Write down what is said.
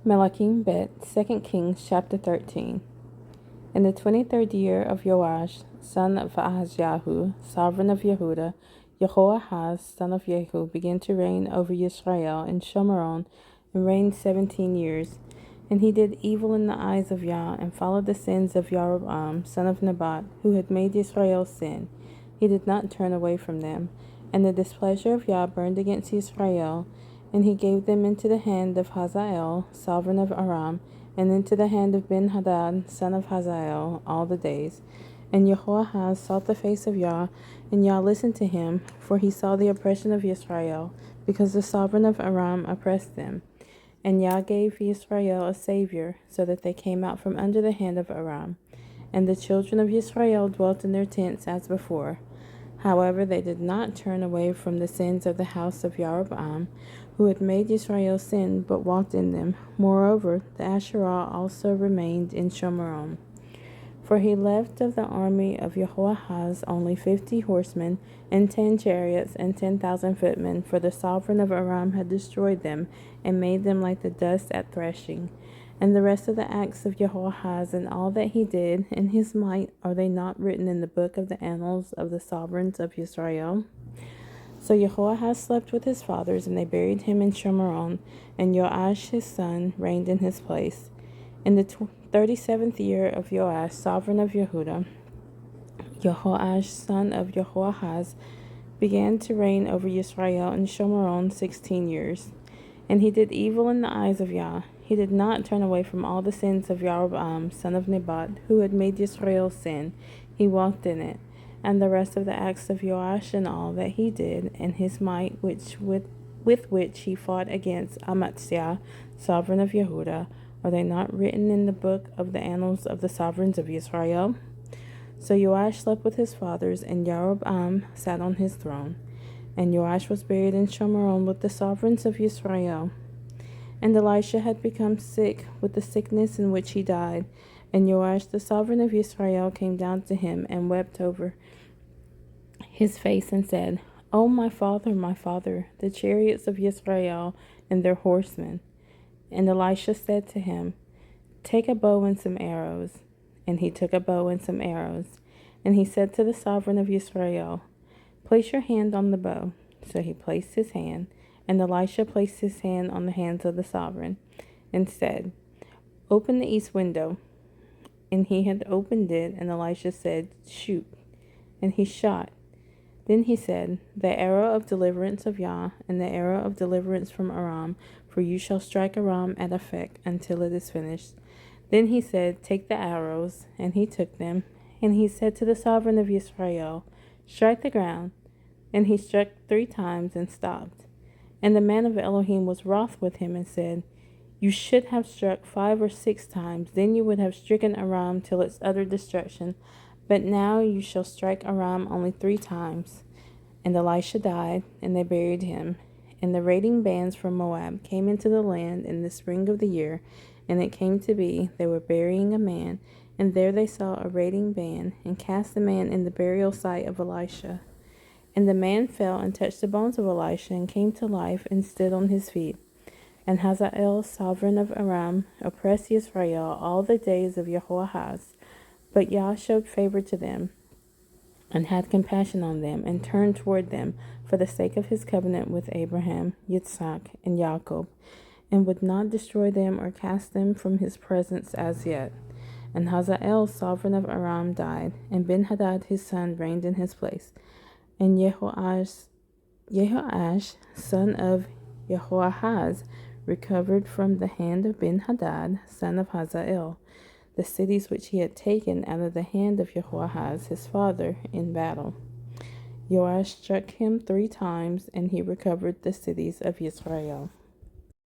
Melakim Bête, 2 Kings chapter 13. In the 23rd year of Joash, son of Ahazyahu, sovereign of Yehuda, Jehoahaz, son of Jehu, began to reign over Israel in Shomeron, and reigned 17 years. And he did evil in the eyes of Yah, and followed the sins of Jeroboam, son of Nebat, who had made Israel sin. He did not turn away from them. And the displeasure of Yah burned against Israel, and he gave them into the hand of Hazael, sovereign of Aram, and into the hand of Ben-Hadad, son of Hazael, all the days. And Jehoahaz sought the face of Yah, and Yah listened to him, for he saw the oppression of Israel, because the sovereign of Aram oppressed them. And Yah gave Israel a savior, so that they came out from under the hand of Aram. And the children of Israel dwelt in their tents as before. However, they did not turn away from the sins of the house of Jeroboam, who had made Israel sin, but walked in them. Moreover, the Asherah also remained in Shomeron. For he left of the army of Jehoahaz only 50 horsemen, and 10 chariots, and 10,000 footmen, for the sovereign of Aram had destroyed them, and made them like the dust at threshing. And the rest of the acts of Jehoahaz, and all that he did, and his might, are they not written in the book of the annals of the sovereigns of Israel? So Jehoahaz slept with his fathers, and they buried him in Shomeron, and Joash his son reigned in his place. In the 37th year of Joash, sovereign of Yehuda, Jehoash, son of Jehoahaz, began to reign over Israel in Shomeron 16 years. And he did evil in the eyes of Yah. He did not turn away from all the sins of Jeroboam, son of Nebat, who had made Israel sin. He walked in it. And the rest of the acts of Joash and all that he did, and his might with which he fought against Amaziah, sovereign of Yehuda, are they not written in the book of the annals of the sovereigns of Israel? So Joash slept with his fathers, and Jeroboam sat on his throne. And Joash was buried in Shomeron with the sovereigns of Israel. And Elisha had become sick with the sickness in which he died. And Joash, the sovereign of Israel, came down to him and wept over his face and said, O my father, the chariots of Israel and their horsemen. And Elisha said to him, Take a bow and some arrows. And he took a bow and some arrows. And he said to the sovereign of Israel, Place your hand on the bow. So he placed his hand, and Elisha placed his hand on the hands of the sovereign, and said, Open the east window. And he had opened it, and Elisha said, Shoot. And he shot. Then he said, The arrow of deliverance of Yah, and the arrow of deliverance from Aram, for you shall strike Aram at Aphek until it is finished. Then he said, Take the arrows. And he took them. And he said to the sovereign of Israel, Strike the ground. And he struck 3 times and stopped. And the man of Elohim was wroth with him and said, You should have struck 5 or 6 times, then you would have stricken Aram till its utter destruction. But now you shall strike Aram only 3 times. And Elisha died, and they buried him. And the raiding bands from Moab came into the land in the spring of the year. And it came to be, they were burying a man, and there they saw a raiding band, and cast the man in the burial site of Elisha. And the man fell and touched the bones of Elisha, and came to life, and stood on his feet. And Hazael, sovereign of Aram, oppressed Israel all the days of Jehoahaz. But Yah showed favor to them, and had compassion on them, and turned toward them, for the sake of his covenant with Abraham, Yitzhak, and Jacob, and would not destroy them or cast them from his presence as yet. And Hazael, sovereign of Aram, died, and Ben-Hadad his son reigned in his place. And Jehoash, son of Jehoahaz, recovered from the hand of Ben-Hadad, son of Hazael, the cities which he had taken out of the hand of Jehoahaz his father in battle. Joash struck him 3 times, and he recovered the cities of Israel.